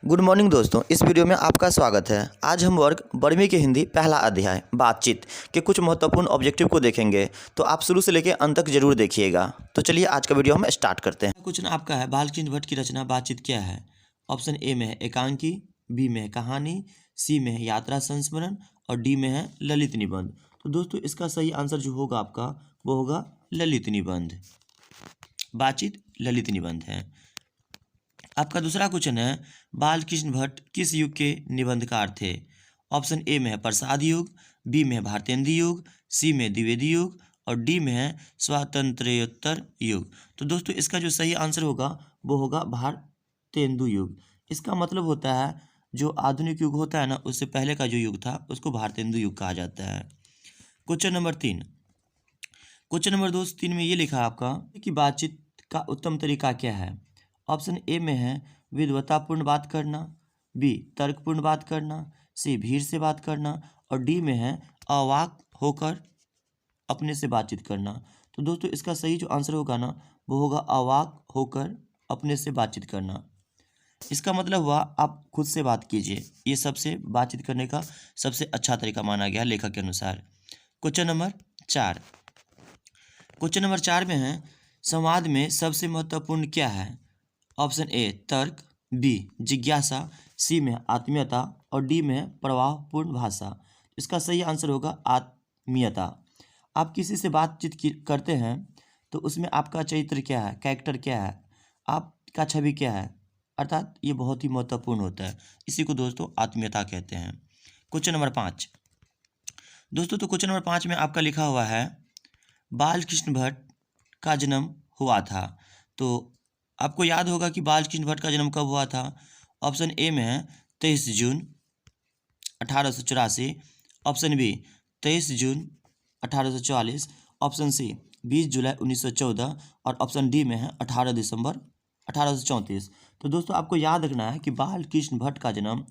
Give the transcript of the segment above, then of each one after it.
Good morning दोस्तों, इस video में आपका स्वागत है। आज हम वर्ग 12वीं के हिंदी पहला अध्याय बातचीत के कुछ महत्वपूर्ण ऑब्जेक्टिव को देखेंगे, तो आप शुरू से लेकर अंत तक जरूर देखिएगा। तो चलिए आज का वीडियो हम स्टार्ट करते हैं। क्वेश्चन आपका है, बालकृष्ण भट्ट की रचना बातचीत क्या है? ऑप्शन ए में है एकांकी, बी में है कहानी, सी में है यात्रा संस्मरण और डी में है ललित निबंध। तो दोस्तों इसका सही आंसर जो होगा आपका वो होगा ललित निबंध। बातचीत ललित निबंध है। आपका दूसरा क्वेश्चन है, बालकृष्ण भट्ट किस युग के निबंधकार थे? ऑप्शन ए में है प्रसाद युग, बी में है भारतेंदु युग, सी में द्विवेदी युग और डी में है स्वातंत्र्योत्तर युग। तो दोस्तों इसका जो सही आंसर होगा वो होगा भारतेंदु युग। इसका मतलब होता है जो आधुनिक युग होता है ना, उससे पहले का जो युग था उसको भारतेंदु युग कहा जाता है। Question number 3। क्वेश्चन नंबर 2-3 में ये लिखा है आपका कि बातचीत का उत्तम तरीका क्या है? ऑप्शन ए में है विद्वतापूर्ण बात करना, बी तर्कपूर्ण बात करना, सी भीड़ से बात करना और डी में है अवाक होकर अपने से बातचीत करना। तो दोस्तों इसका सही जो आंसर होगा ना वो होगा अवाक होकर अपने से बातचीत करना। इसका मतलब हुआ आप खुद से बात कीजिए, ये सबसे बातचीत करने का सबसे अच्छा तरीका माना गया लेखक के अनुसार। Question number 4। क्वेश्चन नंबर 4 में है संवाद में सबसे महत्वपूर्ण क्या है? ऑप्शन ए तर्क, बी जिज्ञासा, सी में आत्मीयता और डी में प्रवाहपूर्ण भाषा। इसका सही आंसर होगा आत्मीयता। आप किसी से बातचीत करते हैं तो उसमें आपका चरित्र क्या है, कैरेक्टर क्या है, आपका छवि क्या है, अर्थात ये बहुत ही महत्वपूर्ण होता है। इसी को दोस्तों आत्मीयता कहते हैं। क्वेश्चन नंबर 5 दोस्तों, तो क्वेश्चन नंबर 5 में आपका लिखा हुआ है बालकृष्ण भट्ट का जन्म हुआ था। तो आपको याद होगा कि बालकृष्ण भट्ट का जन्म कब हुआ था? ऑप्शन ए में है 23 जून 1884, ऑप्शन बी 23 जून 1844, ऑप्शन सी 20 जुलाई 1914 और ऑप्शन डी में है 18 दिसंबर 1834। तो दोस्तों आपको याद रखना है कि बालकृष्ण भट्ट का जन्म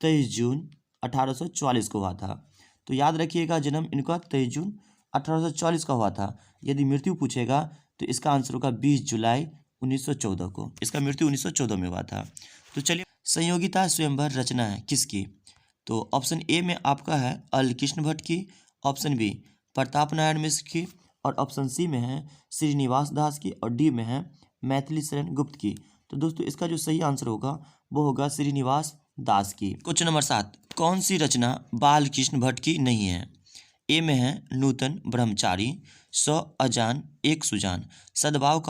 23 जून 1844 को हुआ था। तो याद रखिएगा जन्म इनका 23 जून 1844 का हुआ था। यदि मृत्यु पूछेगा तो इसका आंसर होगा 20 जुलाई 1914 को। इसका मृत्यु 1914 में हुआ था। तो चलिए, संयोगिता स्वयंवर रचना है किसकी? तो ऑप्शन ए में आपका है अल कृष्ण भट्ट की, ऑप्शन बी प्रताप नारायण मिश्र की और ऑप्शन सी में है श्रीनिवास दास की और डी में है मैथिली शरण गुप्त की। तो दोस्तों इसका जो सही आंसर होगा वो होगा श्रीनिवास दास की। क्वेश्चन नंबर 7, कौन सी रचना बालकृष्ण भट्ट की नहीं है? ए में है नूतन ब्रह्मचारी, 100 अजान एक सुजान, सद्भाव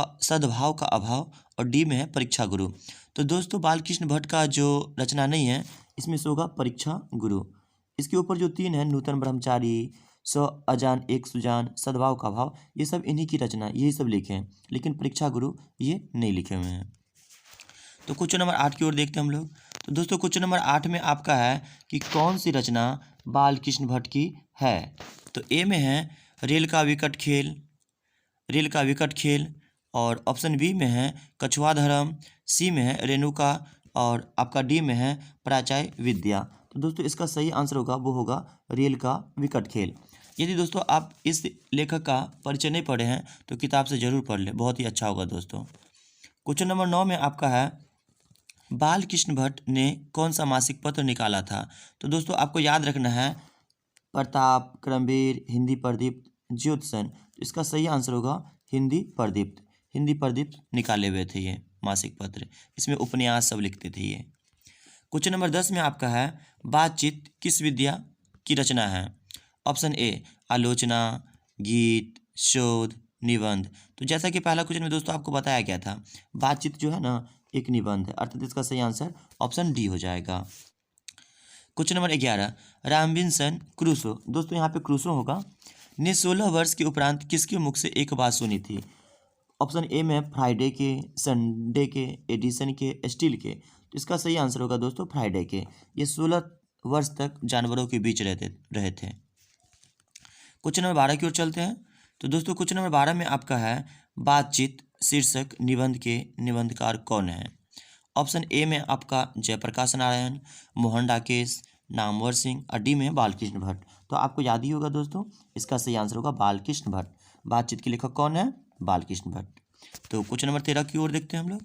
का अभाव और डी में है परीक्षा गुरु। तो दोस्तों बालकृष्ण भट्ट का जो रचना नहीं है इसमें से होगा परीक्षा गुरु। इसके ऊपर जो 3 है नूतन ब्रह्मचारी, 100 अजान एक सुजान, सद्भाव का अभाव, ये सब इन्हीं की रचना, यही सब लिखे हैं, लेकिन परीक्षा गुरु ये नहीं लिखे हुए हैं। तो क्वेश्चन नंबर 8 की ओर देखते हैं हम लोग। तो दोस्तों क्वेश्चन नंबर 8 में आपका है कि कौन सी रचना बालकृष्ण भट्ट की है? तो ए में है रेल का विकट खेल और ऑप्शन बी में है कछुआ धर्म, सी में है रेणुका और आपका डी में है प्राचाय विद्या। तो दोस्तों इसका सही आंसर होगा वो होगा रेल का विकट खेल। यदि दोस्तों आप इस लेखक का परिचय नहीं पढ़े हैं तो किताब से जरूर पढ़ लें, बहुत ही अच्छा होगा दोस्तों। क्वेश्चन नंबर 9 में आपका है बालकृष्ण भट्ट ने कौन सा मासिक पत्र निकाला था? तो दोस्तों आपको याद रखना है प्रताप, क्रमवीर, हिंदी प्रदीप्त, ज्योत्सन। तो इसका सही आंसर होगा हिंदी प्रदीप्त निकाले हुए थे ये मासिक पत्र। इसमें उपन्यास सब लिखते थे ये। क्वेश्चन नंबर 10 में आपका है बातचीत किस विद्या की रचना है? ऑप्शन ए आलोचना, गीत, शोध, निबंध। तो जैसा कि पहला क्वेश्चन में दोस्तों आपको बताया गया था, बातचीत जो है ना एक निबंध है, अर्थात इसका सही आंसर ऑप्शन डी हो जाएगा। क्वेश्चन नंबर 11, रॉबिन्सन क्रूसो, दोस्तों यहाँ पे क्रूसो होगा, ने 16 वर्ष के उपरांत किसके मुख से एक बात सुनी थी? ऑप्शन ए में फ्राइडे के, संडे के, एडिसन के, स्टील के। तो इसका सही आंसर होगा दोस्तों फ्राइडे के। ये 16 वर्ष तक जानवरों के बीच रहे थे। क्वेश्चन नंबर 12 की ओर चलते हैं। तो दोस्तों क्वेश्चन नंबर 12 में आपका है बातचीत शीर्षक निबंध के निबंधकार कौन है? ऑप्शन ए में आपका जयप्रकाश नारायण, मोहन डाकेश, नामवर सिंह और डी में बालकृष्ण भट्ट। तो आपको याद ही होगा दोस्तों, इसका सही आंसर होगा बालकृष्ण भट्ट। बातचीत के लेखक कौन है? बालकृष्ण भट्ट। तो क्वेश्चन नंबर 13 की ओर देखते हैं हम लोग।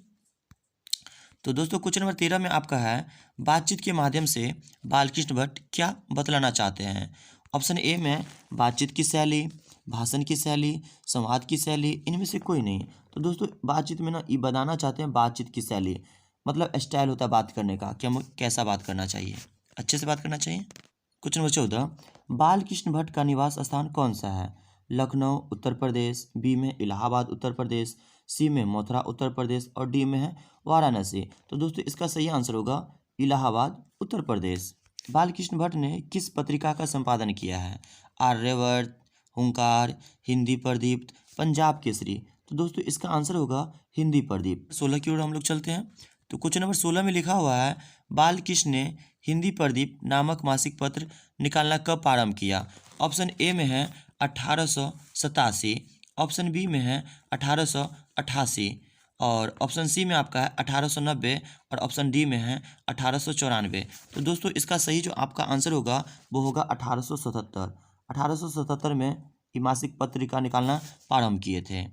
तो दोस्तों क्वेश्चन नंबर 13 में आपका है, बातचीत के माध्यम से बालकृष्ण भट्ट क्या बतलाना चाहते हैं। ऑप्शन ए में बातचीत की शैली, भाषण की शैली, संवाद की शैली, इनमें से कोई नहीं। तो दोस्तों बातचीत में ना ये बताना चाहते हैं बातचीत की शैली, मतलब स्टाइल होता है बात करने का कि हमें कैसा बात करना चाहिए, अच्छे से बात करना चाहिए। क्वेश्चन नंबर 14, बालकृष्ण भट्ट का निवास स्थान कौन सा है। लखनऊ उत्तर प्रदेश, बी में इलाहाबाद उत्तर प्रदेश, सी में मथुरा उत्तर प्रदेश और डी में है वाराणसी। तो दोस्तों इसका सही आंसर होगा इलाहाबाद उत्तर प्रदेश। बालकृष्ण भट्ट ने किस पत्रिका का संपादन किया है। आर्यवर्त, हुंकार, हिंदी प्रदीप्त, पंजाब केसरी। तो दोस्तों इसका आंसर होगा हिंदी प्रदीप। 16 की ओर हम लोग चलते हैं। तो क्वेश्चन नंबर 16 में लिखा हुआ है, बालकृष्ण ने हिंदी प्रदीप नामक मासिक पत्र निकालना कब प्रारंभ किया। ऑप्शन ए में है 1887, ऑप्शन बी में है 1888 और ऑप्शन सी में आपका है 1890 और ऑप्शन डी में है 1894। तो दोस्तों इसका सही जो आपका आंसर होगा वो होगा 1877। 1877 में ये मासिक पत्रिका निकालना प्रारंभ किए थे।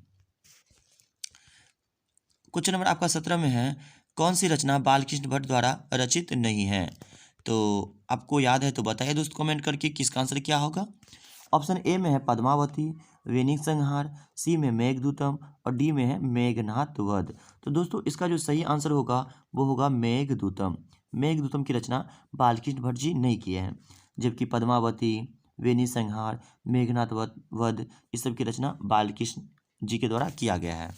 क्वेश्चन नंबर आपका 17 में है, कौन सी रचना बालकृष्ण भट्ट द्वारा रचित नहीं है। तो आपको याद है तो बताइए दोस्तों कमेंट करके कि इसका आंसर क्या होगा। ऑप्शन ए में है पद्मावती, वेनिक संहार, सी में मेघदूतम और डी में है मेघनाथ वध। तो दोस्तों इसका जो सही आंसर होगा वो होगा मेघदूतम। मेघदूतम की रचना बालकृष्ण भट्ट जी नहीं किए हैं, जबकि पद्मावती, वेनिक संहार, मेघनाथ वध इस सब की रचना बालकृष्ण जी के द्वारा किया गया है।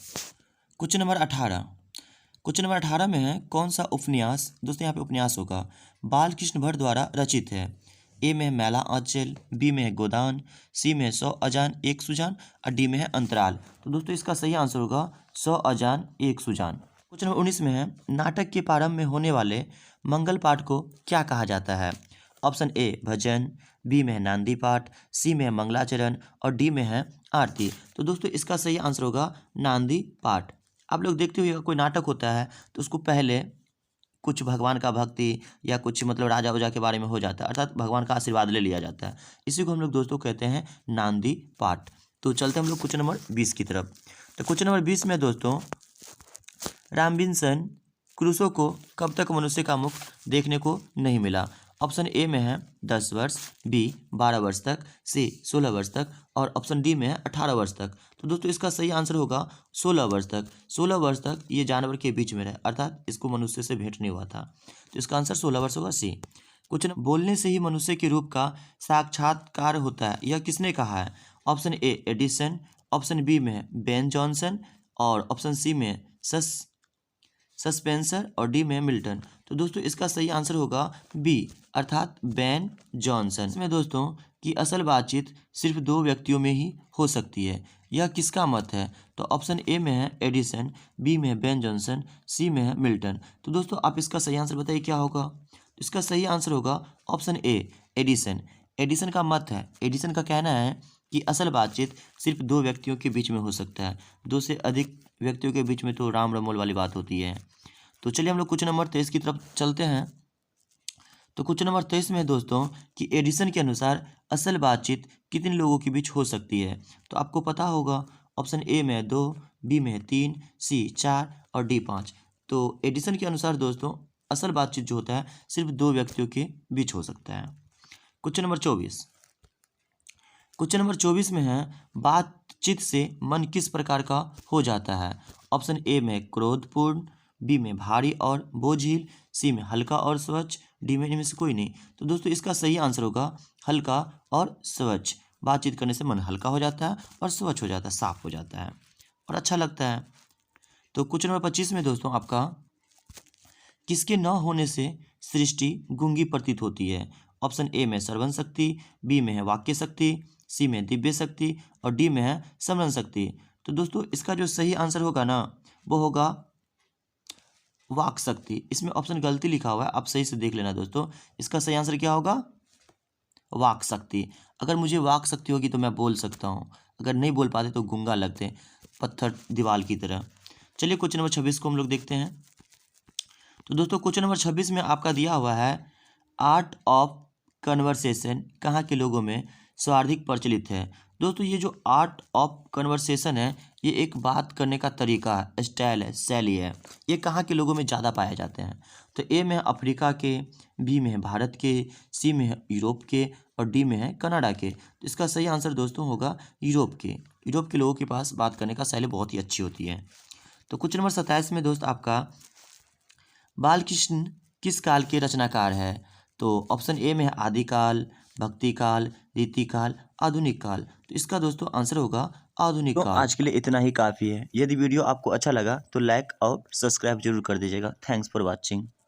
क्वेश्चन नंबर 18, क्वेश्चन नंबर 18 में है, कौन सा उपन्यास, दोस्तों यहाँ पे उपन्यास होगा, बालकृष्ण भट्ट द्वारा रचित है। ए में है मैला आंचल, बी में है गोदान, सी में है 100 अजान एक सुजान और डी में है अंतराल। तो दोस्तों इसका सही आंसर होगा 100 अजान एक सुजान। क्वेश्चन नंबर 19 में है, नाटक के प्रारंभ में होने वाले मंगल पाठ को क्या कहा जाता है। ऑप्शन ए भजन, बी में है नांदी पाठ, सी में है मंगलाचरण और डी में है आरती। तो दोस्तों इसका सही आंसर होगा नांदी पाठ। आप लोग देखते हुए कोई नाटक होता है तो उसको पहले कुछ भगवान का भक्ति या कुछ मतलब राजा उजा के बारे में हो जाता है, अर्थात भगवान का आशीर्वाद ले लिया जाता है। इसी को हम लोग दोस्तों कहते हैं नांदी पाठ। तो चलते हम लोग क्वेश्चन नंबर 20 की तरफ। तो क्वेश्चन नंबर 20 में दोस्तों, रॉबिन्सन क्रूसो को कब तक मनुष्य का मुख देखने को नहीं मिला। ऑप्शन ए में है 10 वर्ष, बी 12 वर्ष तक, सी 16 वर्ष तक और ऑप्शन डी में है 18 वर्ष तक। तो दोस्तों इसका सही आंसर होगा 16 वर्ष तक। 16 वर्ष तक ये जानवर के बीच में रहे, अर्थात इसको मनुष्य से भेंट नहीं हुआ था। तो इसका आंसर 16 वर्ष होगा सी। क्वेश्चन, बोलने से ही मनुष्य के रूप का साक्षात्कार होता है, यह किसने कहा है। Option A Edison, option B में है बेन जॉनसन और ऑप्शन सी में है सस्पेंसर और डी में मिल्टन। तो दोस्तों इसका सही आंसर होगा बी, अर्थात बेन जॉनसन। इसमें दोस्तों कि असल बातचीत सिर्फ 2 व्यक्तियों में ही हो सकती है, यह किसका मत है। तो ऑप्शन ए में है एडिसन, बी में है बेन जॉनसन, सी में है मिल्टन। तो दोस्तों आप इसका सही आंसर बताइए क्या होगा। इसका सही आंसर होगा ऑप्शन ए एडिसन। एडिसन का मत है, एडिसन का कहना है कि असल बातचीत सिर्फ 2 व्यक्तियों के बीच में हो सकता है, 2 से अधिक व्यक्तियों के बीच में तो राम रमोल वाली बात होती है। तो चलिए हम लोग क्वेश्चन नंबर 23 की तरफ चलते हैं। तो क्वेश्चन नंबर 23 में दोस्तों कि एडिसन के अनुसार असल बातचीत कितने लोगों के बीच हो सकती है। तो आपको पता होगा ऑप्शन ए में है 2, बी में है 3, सी 4 और डी 5। तो एडिसन के अनुसार दोस्तों असल बातचीत जो होता है सिर्फ 2 व्यक्तियों के बीच हो सकता है। क्वेश्चन नंबर 24, क्वेश्चन नंबर 24 में है, बातचीत से मन किस प्रकार का हो जाता है। ऑप्शन ए में क्रोधपूर्ण, बी में भारी और बोझिल, सी में हल्का और स्वच्छ, डी में इनमें से कोई नहीं। तो दोस्तों इसका सही आंसर होगा हल्का और स्वच्छ। बातचीत करने से मन हल्का हो जाता है और स्वच्छ हो जाता है, साफ हो जाता है और अच्छा लगता है। तो क्वेश्चन नंबर 25 में दोस्तों आपका, किसके न होने से सृष्टि गूंगी प्रतीत होती है। ऑप्शन ए में श्रवण शक्ति, बी में है वाक्य शक्ति, सी में दिव्य शक्ति और डी में है समरण शक्ति। तो दोस्तों इसका जो सही आंसर होगा ना वो होगा वाक शक्ति। इसमें ऑप्शन गलती लिखा हुआ है, आप सही से देख लेना दोस्तों। इसका सही आंसर क्या होगा वाक शक्ति। अगर मुझे वाक शक्ति होगी तो मैं बोल सकता हूँ, अगर नहीं बोल पाते तो गूंगा लगते पत्थर दीवार की तरह। चलिए क्वेश्चन नंबर 26 को हम लोग देखते हैं। तो दोस्तों क्वेश्चन नंबर 26 में आपका दिया हुआ है, आर्ट ऑफ कन्वर्सेशन कहाँ के लोगों में सर्वाधिक प्रचलित है। दोस्तों ये जो आर्ट ऑफ कन्वर्सेशन है, ये एक बात करने का तरीका है, स्टाइल है, शैली है। ये कहाँ के लोगों में ज़्यादा पाए जाते हैं? तो ए में है अफ्रीका के, बी में है भारत के, सी में है यूरोप के और डी में है कनाडा के। तो इसका सही आंसर दोस्तों होगा यूरोप के। यूरोप के लोगों के पास बात करने का शैली बहुत ही अच्छी होती है। तो क्वेश्चन नंबर 27 में दोस्त आपका बालकृष्ण किस काल के रचनाकार है? तो ऑप्शन ए में है आदिकाल, भक्तिकाल, रीतिकाल, आधुनिक काल। तो इसका दोस्तों आंसर होगा आधुनिक काल। आज के लिए इतना ही काफ़ी है। यदि वीडियो आपको अच्छा लगा तो लाइक और सब्सक्राइब जरूर कर दीजिएगा। Thanks for watching.